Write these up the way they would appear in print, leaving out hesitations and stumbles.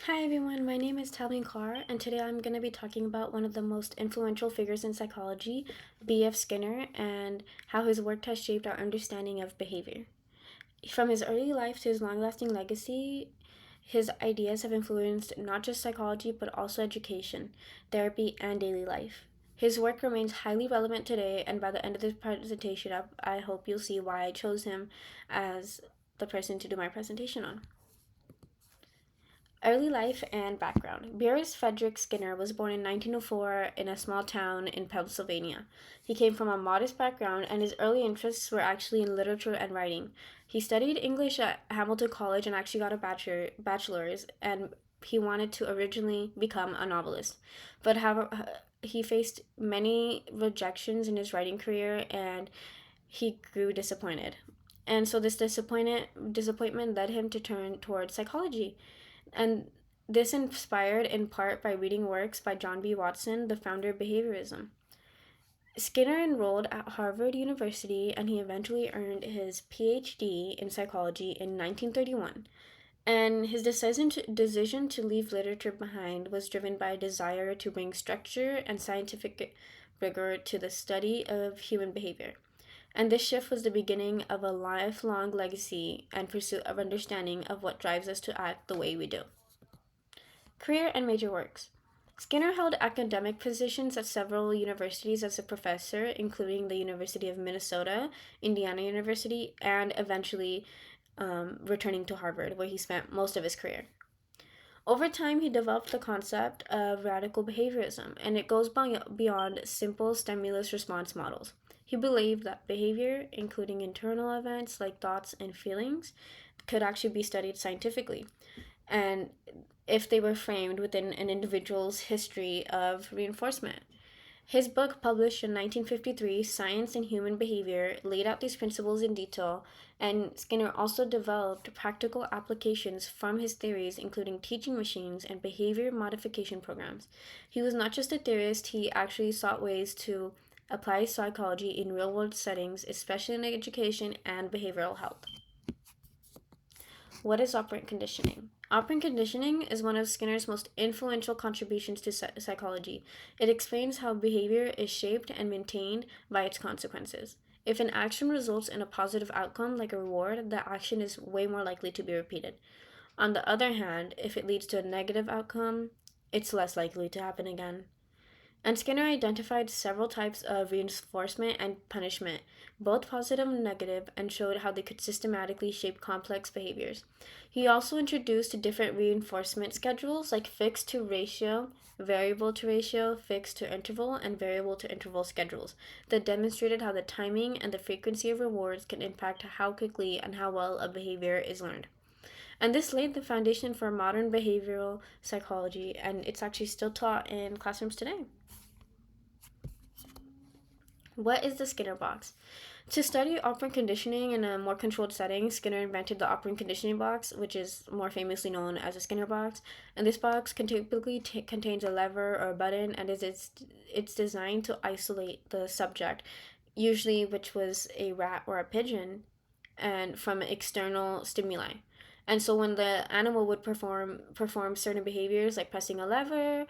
Hi everyone, my name is Tavleen Kaur, and today I'm going to be talking about one of the most influential figures in psychology, B.F. Skinner, and how his work has shaped our understanding of behavior. From his early life to his long lasting legacy, his ideas have influenced not just psychology but also education, therapy, and daily life. His work remains highly relevant today, and by the end of this presentation, I hope you'll see why I chose him as the person to do my presentation on. Early life and background. Beers Frederick Skinner was born in 1904 in a small town in Pennsylvania. He came from a modest background, and his early interests were actually in literature and writing. He studied English at Hamilton College and actually got a bachelor's, and he wanted to originally become a novelist. But he faced many rejections in his writing career, and he grew disappointed. And so this disappointment led him to turn towards psychology, and this inspired in part by reading works by John B. Watson, the founder of behaviorism. Skinner enrolled at Harvard University and he eventually earned his PhD in psychology in 1931. And his decision to leave literature behind was driven by a desire to bring structure and scientific rigor to the study of human behavior. And this shift was the beginning of a lifelong legacy and pursuit of understanding of what drives us to act the way we do. Career and major works. Skinner held academic positions at several universities as a professor, including the University of Minnesota, Indiana University, and eventually returning to Harvard, where he spent most of his career. Over time, he developed the concept of radical behaviorism, and it goes beyond simple stimulus response models. He believed that behavior, including internal events like thoughts and feelings, could actually be studied scientifically, and if they were framed within an individual's history of reinforcement. His book, published in 1953, Science and Human Behavior, laid out these principles in detail, and Skinner also developed practical applications from his theories, including teaching machines and behavior modification programs. He was not just a theorist, he actually sought ways to apply psychology in real world settings, especially in education and behavioral health. What is operant conditioning? Operant conditioning is one of Skinner's most influential contributions to psychology. It explains how behavior is shaped and maintained by its consequences. If an action results in a positive outcome, like a reward, the action is way more likely to be repeated. On the other hand, if it leads to a negative outcome, it's less likely to happen again. And Skinner identified several types of reinforcement and punishment, both positive and negative, and showed how they could systematically shape complex behaviors. He also introduced different reinforcement schedules like fixed to ratio, variable to ratio, fixed to interval, and variable to interval schedules that demonstrated how the timing and the frequency of rewards can impact how quickly and how well a behavior is learned. And this laid the foundation for modern behavioral psychology, and it's actually still taught in classrooms today. What is the Skinner box? To study operant conditioning in a more controlled setting, Skinner invented the operant conditioning box, which is more famously known as a Skinner box. And this box typically contains a lever or a button, and it's designed to isolate the subject, usually which was a rat or a pigeon, and from external stimuli. And so when the animal would perform certain behaviors like pressing a lever,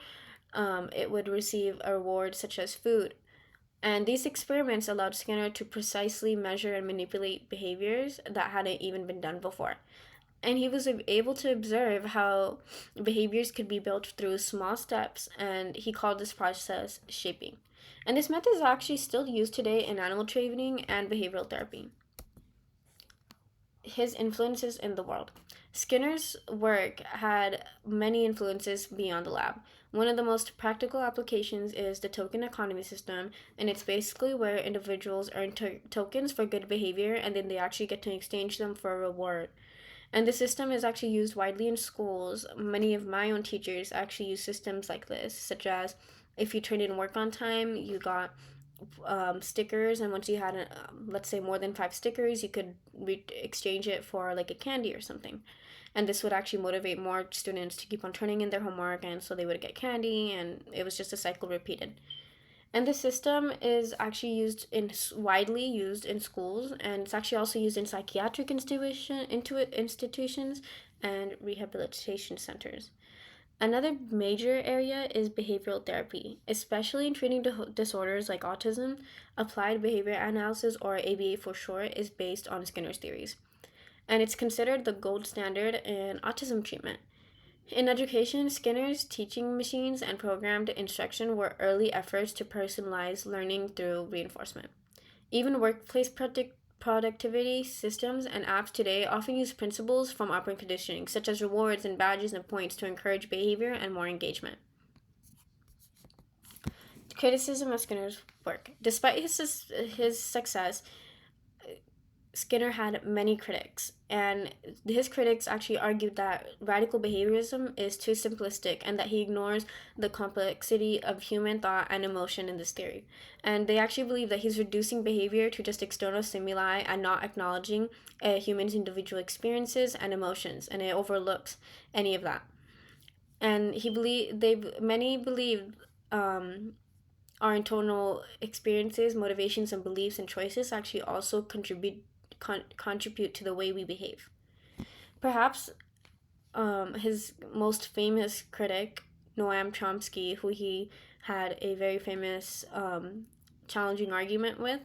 it would receive a reward such as food, and these experiments allowed Skinner to precisely measure and manipulate behaviors that hadn't even been done before. And he was able to observe how behaviors could be built through small steps, and he called this process shaping. And this method is actually still used today in animal training and behavioral therapy. His influences in the world. Skinner's work had many influences beyond the lab. One of the most practical applications is the token economy system, and it's basically where individuals earn tokens for good behavior and then they actually get to exchange them for a reward. And the system is actually used widely in schools. Many of my own teachers actually use systems like this, such as if you turned in work on time, you got stickers, and once you had let's say more than 5 stickers, you could exchange it for like a candy or something, and this would actually motivate more students to keep on turning in their homework, and so they would get candy, and it was just a cycle repeated. And the system is actually widely used in schools, and it's actually also used in psychiatric institutions, and rehabilitation centers. Another major area is behavioral therapy, especially in treating disorders like autism. Applied behavior analysis, or ABA for short, is based on Skinner's theories, and it's considered the gold standard in autism treatment. In education, Skinner's teaching machines and programmed instruction were early efforts to personalize learning through reinforcement. Even workplace productivity systems and apps today often use principles from operant conditioning, such as rewards and badges and points, to encourage behavior and more engagement. Criticism of Skinner's work. Despite his success, Skinner had many critics, and his critics actually argued that radical behaviorism is too simplistic and that he ignores the complexity of human thought and emotion in this theory. And they actually believe that he's reducing behavior to just external stimuli and not acknowledging a human's individual experiences and emotions, and it overlooks any of that. And many believe our internal experiences, motivations, and beliefs and choices actually also contribute to the way we behave. Perhaps his most famous critic, Noam Chomsky, who he had a very famous challenging argument with,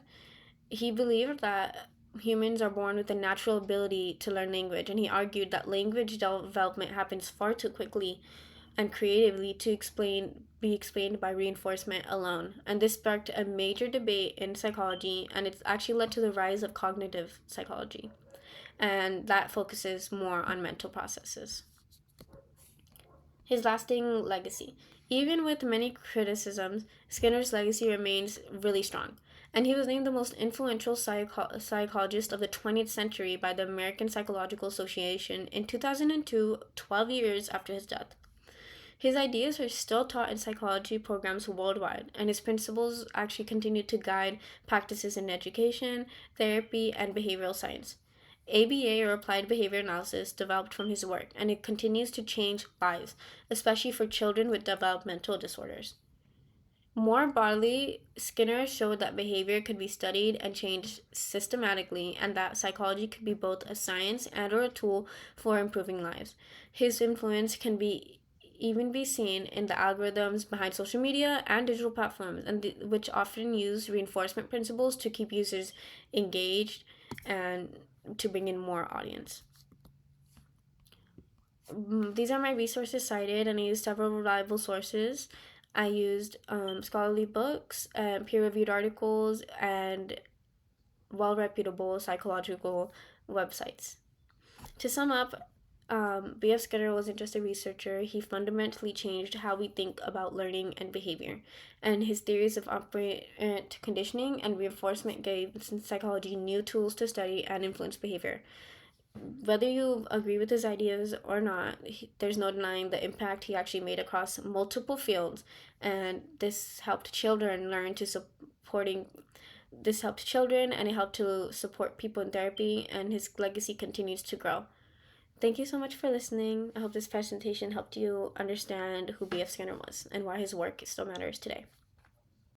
he believed that humans are born with a natural ability to learn language, and he argued that language development happens far too quickly and creatively to be explained by reinforcement alone. And this sparked a major debate in psychology, and it's actually led to the rise of cognitive psychology, and that focuses more on mental processes. His lasting legacy. Even with many criticisms, Skinner's legacy remains really strong, and he was named the most influential psychologist of the 20th century by the American Psychological Association in 2002, 12 years after his death. His ideas are still taught in psychology programs worldwide, and his principles actually continue to guide practices in education, therapy, and behavioral science. ABA, or Applied Behavior Analysis, developed from his work, and it continues to change lives, especially for children with developmental disorders. More broadly, Skinner showed that behavior could be studied and changed systematically, and that psychology could be both a science and or a tool for improving lives. His influence can even be seen in the algorithms behind social media and digital platforms, which often use reinforcement principles to keep users engaged and to bring in more audience. These are my resources cited, and I used several reliable sources. I used scholarly books, peer-reviewed articles, and well-reputable psychological websites. To sum up, B.F. Skinner wasn't just a researcher. He fundamentally changed how we think about learning and behavior, and his theories of operant conditioning and reinforcement gave psychology new tools to study and influence behavior. Whether you agree with his ideas or not, there's no denying the impact he actually made across multiple fields, and this helped children learn to supporting this helped children, and it helped to support people in therapy, and his legacy continues to grow. Thank you so much for listening. I hope this presentation helped you understand who B.F. Skinner was and why his work still matters today.